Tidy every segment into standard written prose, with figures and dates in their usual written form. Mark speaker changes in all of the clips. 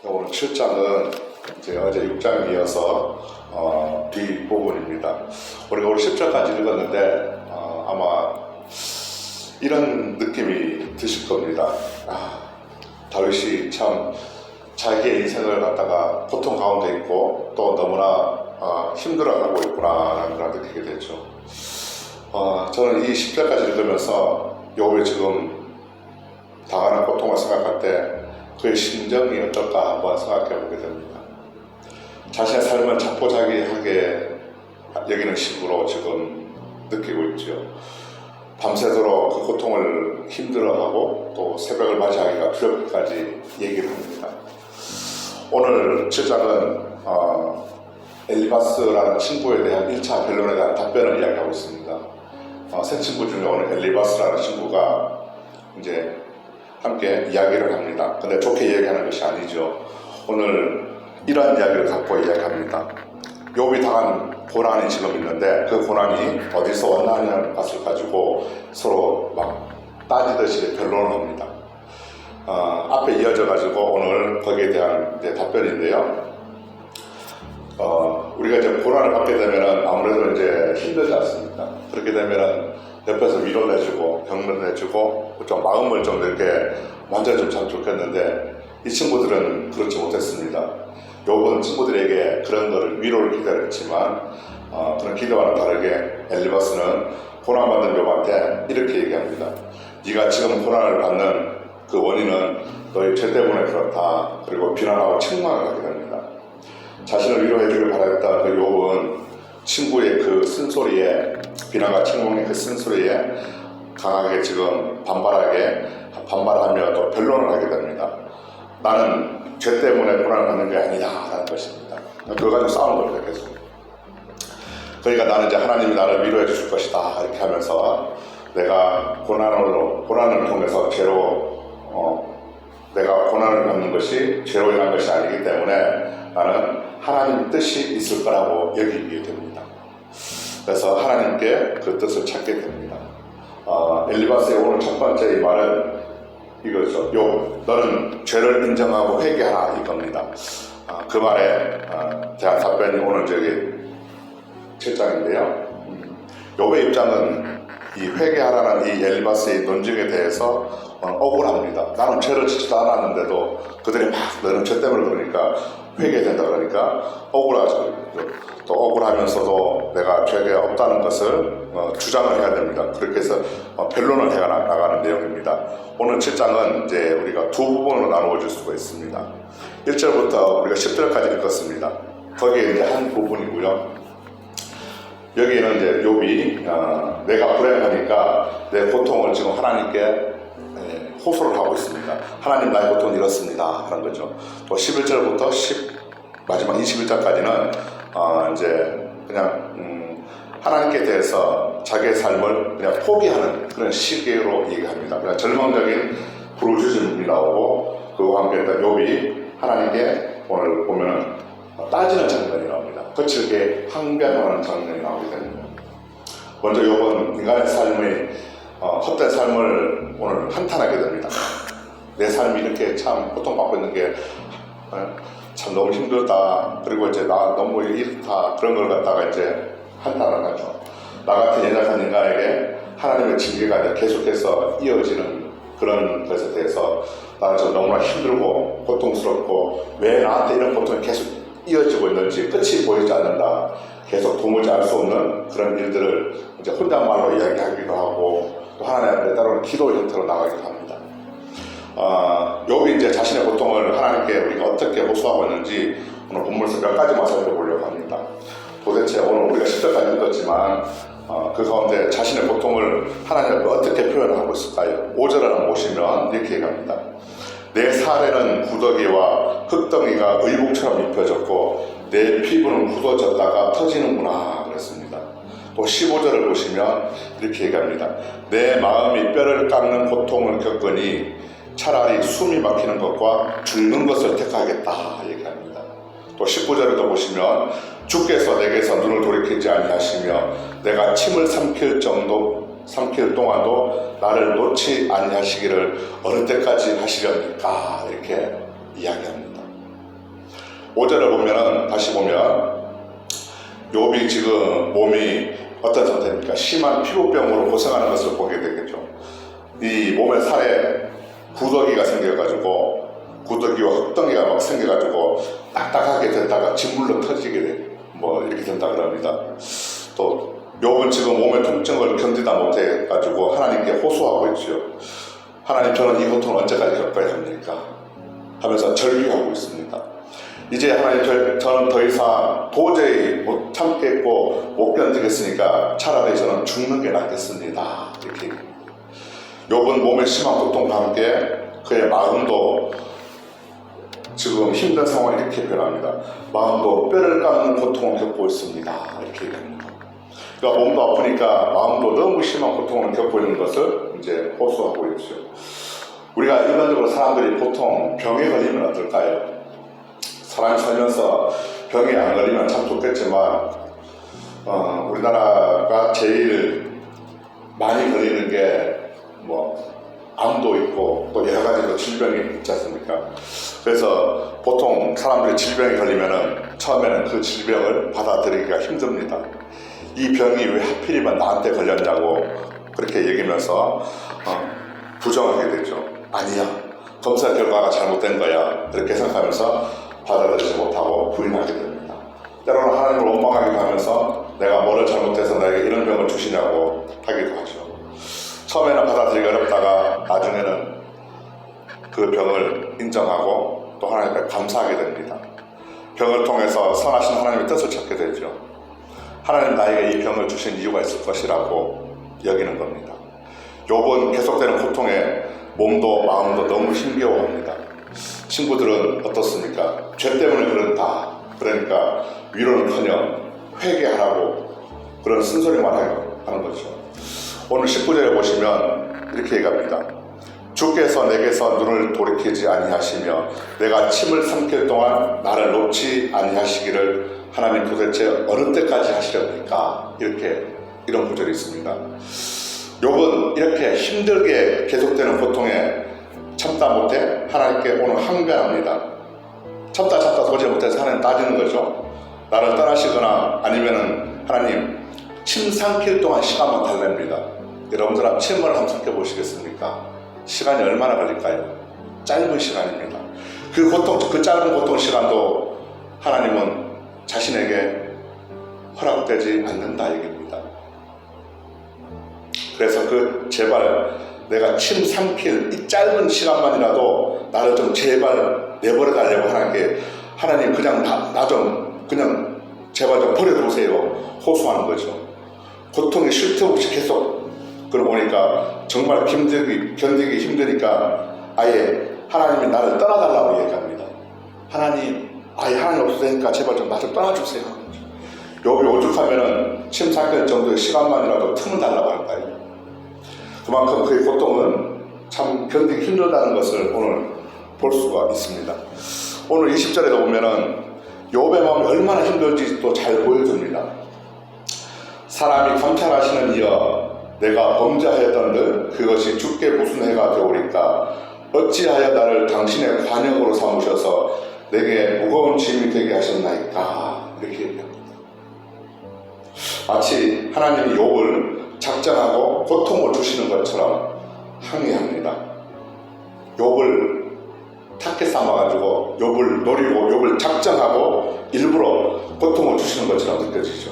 Speaker 1: 오늘 7장은 이제 어제 6장에 이어서 뒷부분입니다. 우리가 오늘 10절까지 읽었는데 아마 이런 느낌이 드실 겁니다. 다윗이 참 자기의 인생을 갖다가 고통 가운데 있고 또 너무나 힘들어가고 있구나라는 걸 느끼게 되죠. 저는 이 10절까지 읽으면서 욥이 지금 당하는 고통을 생각할 때 그의 심정이 어떨까 한번 생각해 보게 됩니다. 자신의 삶을 자포자기하게 여기는 식으로 지금 느끼고 있죠. 밤새도록 그 고통을 힘들어하고 또 새벽을 맞이하기가 두렵기까지 얘기를 합니다. 오늘 7장은 엘리바스라는 친구에 대한 1차 변론에 대한 답변을 이야기하고 있습니다. 새 친구 중에 오늘 엘리바스라는 친구가 이제 함께 이야기를 합니다. 근데 좋게 이야기하는 것이 아니죠. 오늘 이러한 이야기를 갖고 이야기합니다. 욥이 당한 고난이 지금 있는데 그 고난이 어디서 왔나는 것을 가지고 서로 막 따지듯이 변론을 합니다. 앞에 이어져 가지고 오늘 거기에 대한 이제 답변인데요. 우리가 이제 고난을 받게 되면은 아무래도 이제 힘들지 않습니까? 그렇게 되면은 옆에서 위로를 해주고 격려를 해주고 좀 마음을 좀 이렇게 만져주면 참 좋겠는데 이 친구들은 그렇지 못했습니다. 욥은 친구들에게 그런 거를 위로를 기다렸지만 그런 기대와는 다르게 엘리바스는 고난받는 욥한테 이렇게 얘기합니다. 네가 지금 고난을 받는 그 원인은 너의 죄 때문에 그렇다. 그리고 비난하고 책망을 하게 됩니다. 자신을 위로해주길 바라였던 그 욥은 친구의 그 쓴소리에 비난과 책망의 그 쓴소리에 강하게 지금 반발하며 또 변론을 하게 됩니다. 나는 죄 때문에 고난을 받는 게 아니다 라는 것입니다. 그걸 가지고 싸우는 겁니다. 계속. 그러니까 나는 이제 하나님이 나를 위로해 주실 것이다 이렇게 하면서 내가 고난을 통해서 내가 고난을 받는 것이 죄로 인한 것이 아니기 때문에 나는 하나님 뜻이 있을 거라고 여기게 됩니다. 그래서 하나님께 그 뜻을 찾게 됩니다. 엘리바스의 오늘 첫 번째 이 말은 이거죠. 너는 죄를 인정하고 회개하라 이겁니다. 그 말에 대한 답변이 오늘 저기 7장인데요. 욥의 입장은 이 회개하라는 이 엘리바스의 논증에 대해서 억울합니다. 나는 죄를 짓지도 않았는데도 그들이 막 너는 죄 때문에 그러니까 회개된다 그러니까 억울하죠. 또 억울하면서도 내가 죄가 없다는 것을 주장을 해야 됩니다. 그렇게 해서 변론을 해 나가는 내용입니다. 오늘 7장은 이제 우리가 두 부분으로 나누어 줄 수가 있습니다. 1절부터 우리가 10절까지 읽었습니다. 거기에 이제 한 부분이고요. 여기에는 이제 욥이 내가 불행하니까 내 고통을 지금 하나님께 호소를 하고 있습니다. 하나님 나의 고통은 이렇습니다 하는 거죠. 또 11절부터 마지막 21절까지는 이제 그냥 하나님께 대해서 자기의 삶을 그냥 포기하는 그런 시기로 얘기합니다. 그냥 절망적인 부르짖음이 나오고 그와 함께 욥이 하나님께 오늘 보면은 따지는 장면이 나옵니다. 거칠게 항변하는 장면이 나오게 됩니다. 먼저 욥은 인간의 삶의 헛된 삶을 오늘 한탄하게 됩니다. 내 삶이 이렇게 참 고통받고 있는 게 참 너무 힘들다. 그리고 이제 나 너무 이렇다. 그런 걸 갖다가 이제 한탄을 하죠. 나 같은 연약한 인간에게 하나님의 징계가 계속해서 이어지는 그런 것에 대해서 나는 좀 너무나 힘들고 고통스럽고 왜 나한테 이런 고통이 계속 이어지고 있는지 끝이 보이지 않는다. 계속 도무지 알 수 없는 그런 일들을 이제 혼잣말로 이야기하기도 하고 또 하나님 앞에 따로는 기도 형태로 나가기도 합니다. 욥이 이제 자신의 고통을 하나님께 우리가 어떻게 호소하고 있는지 오늘 본문에서 몇 가지만 살펴보려고 합니다. 도대체 오늘 우리가 10절까지 읽었지만 그 가운데 자신의 고통을 하나님 앞에 어떻게 표현하고 있을까요? 5절을 한번 보시면 이렇게 얘기합니다. 내 살에는 구더기와 흙덩이가 의복처럼 입혀졌고 내 피부는 굳어졌다가 터지는구나 그랬습니다. 또 15절을 보시면 이렇게 얘기합니다. 내 마음이 뼈를 깎는 고통을 겪으니 차라리 숨이 막히는 것과 죽는 것을 택하겠다 얘기합니다. 또 19절에도 보시면 주께서 내게서 눈을 돌이키지 아니하시며 내가 침을 삼킬 동안도 나를 놓지 아니하시기를 어느 때까지 하시렵니까 이렇게 이야기합니다. 5절을 보면은 다시 보면 욥이 지금 몸이 어떤 상태입니까? 심한 피부병으로 고생하는 것을 보게 되겠죠. 이 몸의 살에 구더기가 생겨가지고 구더기와 흙덩이가 막 생겨가지고 딱딱하게 됐다가 진물로 터지게 돼. 뭐 이렇게 된다 그럽니다. 또 욥은 지금 몸의 통증을 견디다 못해가지고 하나님께 호소하고 있죠. 하나님, 저는 이 고통을 언제까지 겪어야 합니까? 하면서 절규하고 있습니다. 이제 하나님, 저는 더 이상 도저히 못 참겠고 못 견디겠으니까 차라리 저는 죽는 게 낫겠습니다. 이렇게 얘기합니다. 욥은 몸의 심한 고통과 함께 그의 마음도 지금 힘든 상황이 이렇게 변합니다. 마음도 뼈를 깎는 고통을 겪고 있습니다. 이렇게 얘기합니다. 그러니까 몸도 아프니까 마음도 너무 심한 고통을 겪고 있는 것을 이제 호소하고 있죠. 우리가 일반적으로 사람들이 보통 병에 걸리면 어떨까요? 사람이 살면서 병에 안 걸리면 참 좋겠지만 우리나라가 제일 많이 걸리는 게 뭐 암도 있고 또 여러 가지 또 질병이 있지 않습니까? 그래서 보통 사람들이 질병에 걸리면은 처음에는 그 질병을 받아들이기가 힘듭니다. 이 병이 왜 하필이면 나한테 걸렸냐고 그렇게 얘기하면서 부정하게 되죠. 아니야, 검사 결과가 잘못된 거야, 이렇게 생각하면서 받아들이지 못하고 부인하게 됩니다. 때로는 하나님을 원망하기도 하면서 내가 뭐를 잘못해서 나에게 이런 병을 주시냐고 하기도 하죠. 처음에는 받아들이기 어렵다가 나중에는 그 병을 인정하고 또 하나님께 감사하게 됩니다. 병을 통해서 선하신 하나님의 뜻을 찾게 되죠. 하나님, 나에게 이 병을 주신 이유가 있을 것이라고 여기는 겁니다. 욥은 계속되는 고통에 몸도 마음도 너무 힘겨워합니다. 친구들은 어떻습니까? 죄 때문에 그런다, 그러니까 위로는커녕 회개하라고 그런 쓴소리만 하는 거죠. 오늘 19절에 보시면 이렇게 얘기합니다. 주께서 내게서 눈을 돌이키지 아니하시며 내가 침을 삼킬 동안 나를 놓지 아니하시기를 하나님 도대체 어느 때까지 하시렵니까? 이런 구절이 있습니다. 욥은 이렇게 힘들게 계속되는 고통에 참다 못해 하나님께 오늘 항변합니다. 참다 도저히 못해서 하나님 따지는 거죠. 나를 떠나시거나 아니면은 하나님 침 삼킬 동안 시간만 달랍니다. 여러분들 침을 한번 삼켜 보시겠습니까? 시간이 얼마나 걸릴까요? 짧은 시간입니다. 그 짧은 고통 시간도 하나님은 자신에게 허락되지 않는다 얘기입니다. 그래서 제발 내가 침 삼킬 이 짧은 시간만이라도 나를 좀 제발 내버려 달라고 하나님 그냥 나 좀 그냥 제발 좀 버려두세요 호소하는 거죠. 고통이 쉴 틈 없이 계속 그러보니까 정말 견디기 힘드니까 아예 하나님이 나를 떠나달라고 얘기합니다. 하나님 없으니까 제발 좀 나 좀 떠나주세요. 욥이 오죽하면은 침 삼킬 정도의 시간만이라도 틈을 달라고 할까요? 그만큼 그의 고통은 참 견디기 힘들다는 것을 오늘 볼 수가 있습니다. 오늘 20절에도 보면은 욥의 마음이 얼마나 힘들지 또 잘 보여줍니다. 사람이 감찰하시는 이여 내가 범죄하였던들 그것이 주께 무슨 해가 되오리까 어찌하여 나를 당신의 관역으로 삼으셔서 내게 무거운 짐이 되게 하셨나이까 이렇게 얘기합니다. 마치 하나님이 욥을 작정하고 고통을 주시는 것처럼 항의합니다. 욥을 탁해 삼아가지고 욥을 노리고 욥을 작정하고 일부러 고통을 주시는 것처럼 느껴지죠.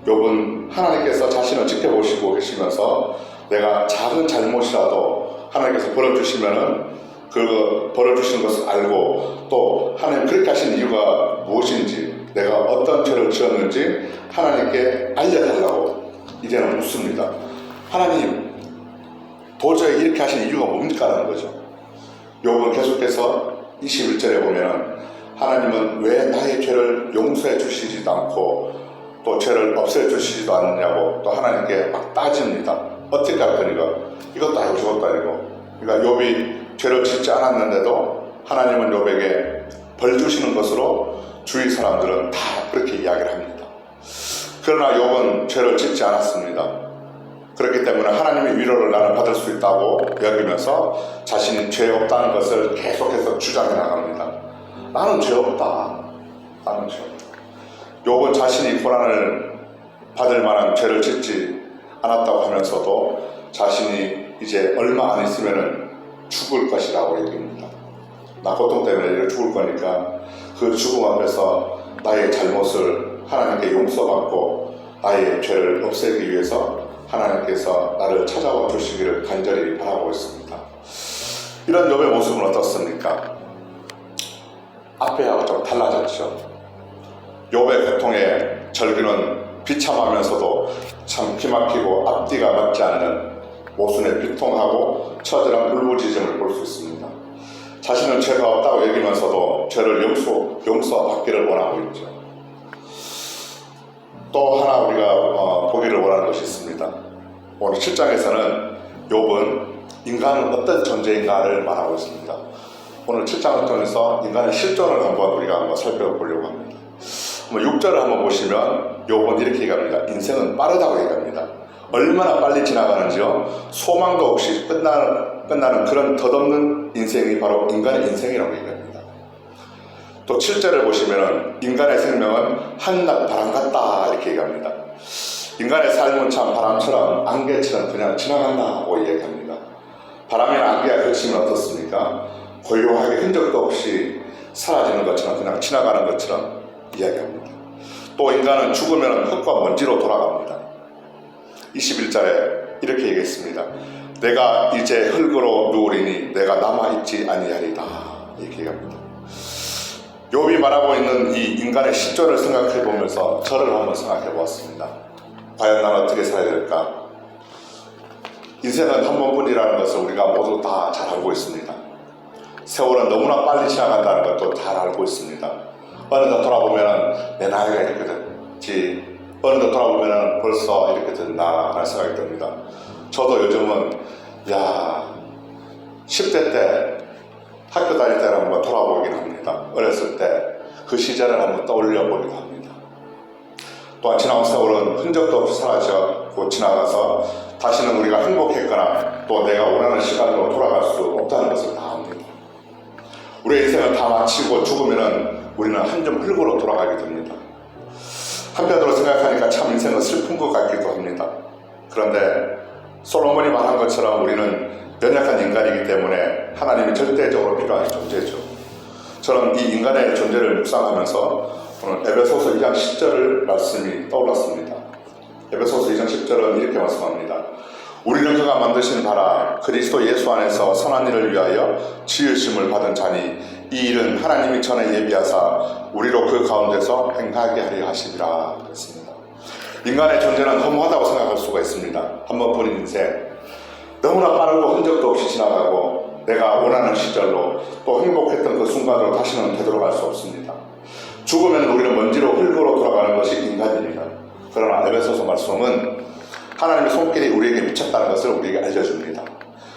Speaker 1: 욥은 하나님께서 자신을 지켜보시고 계시면서 내가 작은 잘못이라도 하나님께서 벌어주시면은 그 벌어주시는 것을 알고 또 하나님 그렇게 하신 이유가 무엇인지 내가 어떤 죄를 지었는지 하나님께 알려달라고 이제는 묻습니다. 하나님 도저히 이렇게 하신 이유가 뭡니까? 라는 거죠. 욥은 계속해서 21절에 보면 하나님은 왜 나의 죄를 용서해 주시지도 않고 또 죄를 없애 주시지도 않느냐고 또 하나님께 막 따집니다. 어떻게 할 거니까 이것도 아니고 저것도 아니고. 그러니까 욥이 죄를 짓지 않았는데도 하나님은 욥에게 벌 주시는 것으로 주위 사람들은 다 그렇게 이야기를 합니다. 그러나 욥은 죄를 짓지 않았습니다. 그렇기 때문에 하나님의 위로를 나는 받을 수 있다고 여기면서 자신이 죄 없다는 것을 계속해서 주장해 나갑니다. 나는 죄 없다. 나는 죄 없다. 욥은 자신이 고난을 받을 만한 죄를 짓지 않았다고 하면서도 자신이 이제 얼마 안 있으면 죽을 것이라고 얘기합니다. 나 고통 때문에 이렇게 죽을 거니까 그 죽음 앞에서 나의 잘못을 하나님께 용서받고 나의 죄를 없애기 위해서 하나님께서 나를 찾아와 주시기를 간절히 바라고 있습니다. 이런 욥의 모습은 어떻습니까? 앞에하고 좀 달라졌죠. 욥의 고통의 절규는 비참하면서도 참 기막히고 앞뒤가 맞지 않는 모순의 비통하고 처절한 울부짖음을 볼 수 있습니다. 자신은 죄가 없다고 여기면서도 죄를 용서받기를 원하고 있죠. 또 하나 우리가 보기를 원하는 것이 있습니다. 오늘 7장에서는 욥은 인간은 어떤 존재인가를 말하고 있습니다. 오늘 7장을 통해서 인간의 실존을 한번 살펴보려고 합니다. 6절을 한번 보시면 욥은 이렇게 얘기합니다. 인생은 빠르다고 얘기합니다. 얼마나 빨리 지나가는지요. 소망도 없이 끝나는 그런 덧없는 인생이 바로 인간의 인생이라고 얘기합니다. 또 7절을 보시면 인간의 생명은 한낮 바람 같다 이렇게 얘기합니다. 인간의 삶은 참 바람처럼 안개처럼 그냥 지나간다고 얘기합니다. 바람이나 안개가 그치면 어떻습니까? 고요하게 흔적도 없이 사라지는 것처럼 그냥 지나가는 것처럼 이야기합니다. 또 인간은 죽으면 흙과 먼지로 돌아갑니다. 21절에 이렇게 얘기했습니다. 내가 이제 흙으로 누우리니 내가 남아있지 아니하리다 이렇게 얘기합니다. 욥이 말하고 있는 이 인간의 실존을 생각해 보면서 저를 한번 생각해 보았습니다. 과연 나는 어떻게 살아야 될까? 인생은 한 번뿐이라는 것을 우리가 모두 다 잘 알고 있습니다. 세월은 너무나 빨리 지나간다는 것도 잘 알고 있습니다. 어느덧 돌아보면 내 나이가 이렇게 됐지, 어느덧 돌아보면 벌써 이렇게 된다 하는 생각이 듭니다. 저도 요즘은 10대 때 학교 다닐 때를 한번 돌아보긴 합니다. 어렸을 때 그 시절을 한번 떠올려 보기도 합니다. 또한 지나온 세월은 흔적도 없이 사라지고 지나가서 다시는 우리가 행복했거나 또 내가 원하는 시간으로 돌아갈 수 없다는 것을 다 압니다. 우리의 인생을 다 마치고 죽으면 우리는 한 점 흙으로 돌아가게 됩니다. 한편으로 생각하니까 참 인생은 슬픈 것 같기도 합니다. 그런데 솔로몬이 말한 것처럼 우리는 연약한 인간이기 때문에 하나님이 절대적으로 필요한 존재죠. 저는 이 인간의 존재를 묵상하면서 오늘 에베소서 2장 10절 말씀이 떠올랐습니다. 에베소서 2장 10절은 이렇게 말씀합니다. 우리는 그가 만드신 바라 그리스도 예수 안에서 선한 일을 위하여 지으심을 받은 자니 이 일은 하나님이 전에 예비하사 우리로 그 가운데서 행하게 하려 하시리라 그랬습니다. 인간의 존재는 허무하다고 생각할 수가 있습니다. 한 번뿐인 인생, 너무나 빠르고 흔적도 없이 지나가고 내가 원하는 시절로 또 행복했던 그 순간으로 다시는 되돌아갈 수 없습니다. 죽으면 우리는 먼지로 흙으로 돌아가는 것이 인간입니다. 그러나 에베소서 말씀은 하나님의 손길이 우리에게 미쳤다는 것을 우리에게 알려줍니다.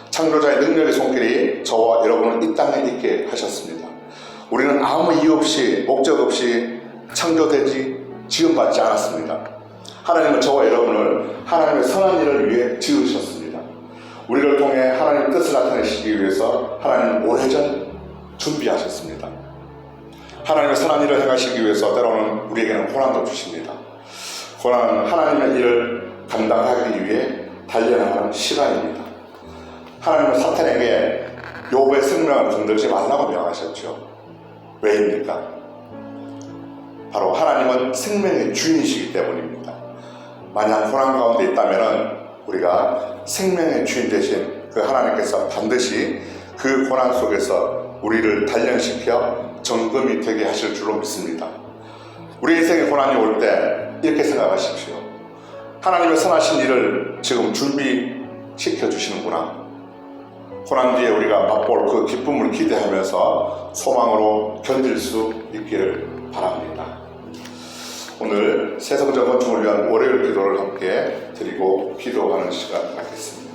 Speaker 1: 창조자의 능력의 손길이 저와 여러분을 이 땅에 있게 하셨습니다. 우리는 아무 이유 없이 목적 없이 창조되지 지음받지 않았습니다. 하나님은 저와 여러분을 하나님의 선한 일을 위해 지으셨습니다. 우리를 통해 하나님의 뜻을 나타내시기 위해서 하나님은 오래전 준비하셨습니다. 하나님의 선한 일을 행하시기 위해서 때로는 우리에게는 고난도 주십니다. 고난은 하나님의 일을 감당하기 위해 단련하는 시간입니다. 하나님은 사탄에게 욥의 생명을 건들지 말라고 명하셨죠. 왜입니까? 바로 하나님은 생명의 주인이시기 때문입니다. 만약 고난 가운데 있다면 우리가 생명의 주인 되신 그 하나님께서 반드시 그 고난 속에서 우리를 단련시켜 정금이 되게 하실 줄로 믿습니다. 우리 인생의 고난이 올 때 이렇게 생각하십시오. 하나님의 선하신 일을 지금 준비시켜 주시는구나. 고난 뒤에 우리가 맛볼 그 기쁨을 기대하면서 소망으로 견딜 수 있기를 바랍니다. 오늘 새성전 건축을 위한 월요일 기도를 함께 드리고 기도하는 시간 갖겠습니다.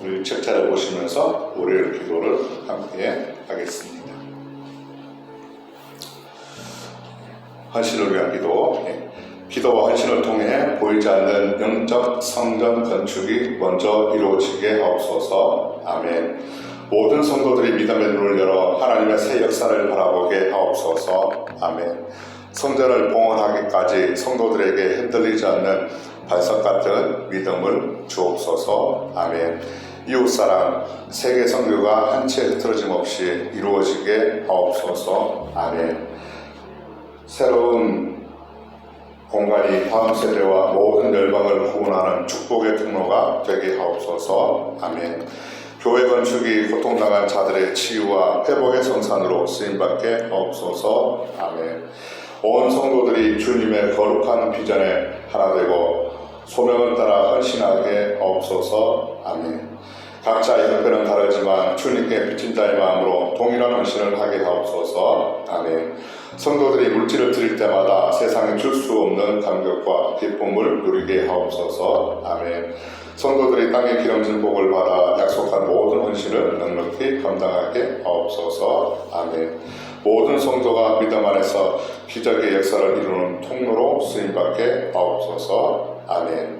Speaker 1: 우리 책자를 보시면서 월요일 기도를 함께 하겠습니다. 헌신을 위한 기도. 기도와 헌신을 통해 보이지 않는 영적 성전 건축이 먼저 이루어지게 하옵소서. 아멘. 모든 성도들이 믿음의 눈을 열어 하나님의 새 역사를 바라보게 하옵소서. 아멘. 성전을 봉헌하기까지 성도들에게 흔들리지 않는 반석 같은 믿음을 주옵소서. 아멘. 이웃사랑, 세계 선교가 한 채 흐트러짐 없이 이루어지게 하옵소서. 아멘. 새로운 공간이 다음 세대와 모든 열방을 구원하는 축복의 통로가 되게 하옵소서. 아멘. 교회 건축이 고통당한 자들의 치유와 회복의 성산으로 쓰임받게 하옵소서. 아멘. 온 성도들이 주님의 거룩한 비전에 하나 되고 소명을 따라 헌신하게 하옵소서. 아멘. 각자의 형편은 다르지만 주님께 비친 자의 마음으로 동일한 헌신을 하게 하옵소서. 아멘. 성도들이 물질을 드릴 때마다 세상에 줄 수 없는 감격과 기쁨을 누리게 하옵소서. 아멘. 성도들이 땅의 기름진 복을 받아 약속한 모든 헌신을 넉넉히 감당하게 하옵소서. 아멘. 모든 성도가 믿음 안에서 기적의 역사를 이루는 통로로 쓰임받게 하옵소서. 아멘.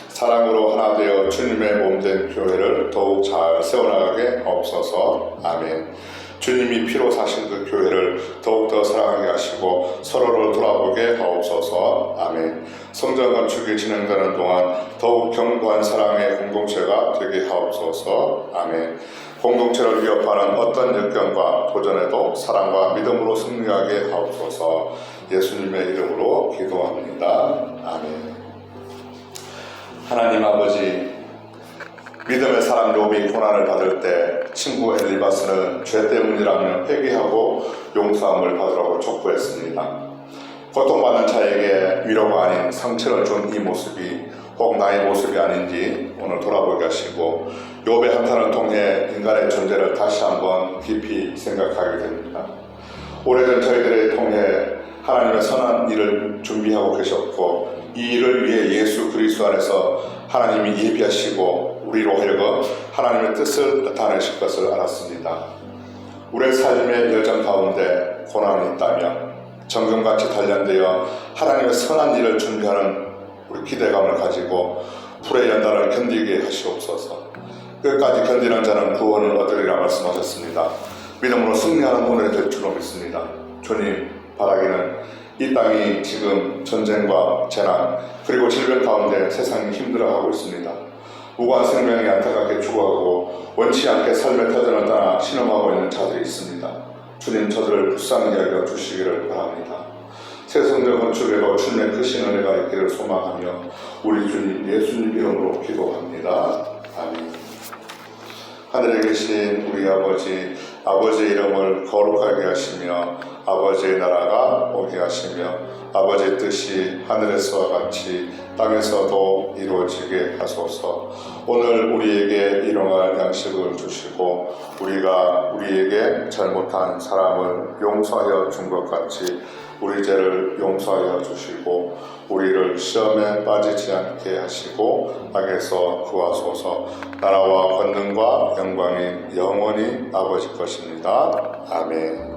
Speaker 1: 사랑으로 하나 되어 주님의 몸된 교회를 더욱 잘 세워나가게 하옵소서. 아멘. 주님이 피로 사신 그 교회를 더욱더 사랑하게 하시고 서로를 돌아보게 하옵소서. 아멘. 성전 건축이 진행되는 동안 더욱 견고한 사랑의 공동체가 되게 하옵소서. 아멘. 공동체를 위협하는 어떤 역경과 도전에도 사랑과 믿음으로 승리하게 하옵소서. 예수님의 이름으로 기도합니다. 아멘. 하나님 아버지, 믿음의 사람 욥이 고난을 받을 때 친구 엘리바스는 죄 때문이라며 회개하고 용서함을 받으라고 촉구했습니다. 고통받는 자에게 위로가 아닌 상처를 준 이 모습이 혹 나의 모습이 아닌지 오늘 돌아보게 하시고 욥의 한탄을 통해 인간의 존재를 다시 한번 깊이 생각하게 됩니다. 오래전 저희들을 통해 하나님의 선한 일을 준비하고 계셨고 이 일을 위해 예수 그리스도 안에서 하나님이 예비하시고 우리로 하여금 하나님의 뜻을 나타내실 것을 알았습니다. 우리의 삶의 여정 가운데 고난이 있다면 정금같이 단련되어 하나님의 선한 일을 준비하는 우리 기대감을 가지고 불의 연단을 견디게 하시옵소서. 끝까지 견디는 자는 구원을 얻으리라 말씀하셨습니다. 믿음으로 승리하는 오늘이 될 줄로 믿습니다. 주님, 바라기는 이 땅이 지금 전쟁과 재난 그리고 질병 가운데 세상이 힘들어하고 있습니다. 무고한 생명이 안타깝게 죽어가고 원치 않게 삶의 터전을 떠나 신음하고 있는 자들이 있습니다. 주님, 저들을 불쌍히 여겨 주시기를 바랍니다. 새 성전 건축에도 주님의 크신 은혜가 있기를 소망하며 우리 주님 예수님 이름으로 기도합니다. 아멘. 하늘에 계신 우리 아버지, 아버지의 이름을 거룩하게 하시며 아버지의 나라가 오게 하시며 아버지의 뜻이 하늘에서와 같이 땅에서도 이루어지게 하소서. 오늘 우리에게 일용할 양식을 주시고 우리가 우리에게 잘못한 사람을 용서하여 준 것 같이 우리 죄를 용서하여 주시고 우리를 시험에 빠지지 않게 하시고 악에서 구하소서. 나라와 권능과 영광이 영원히 아버지 것입니다. 아멘.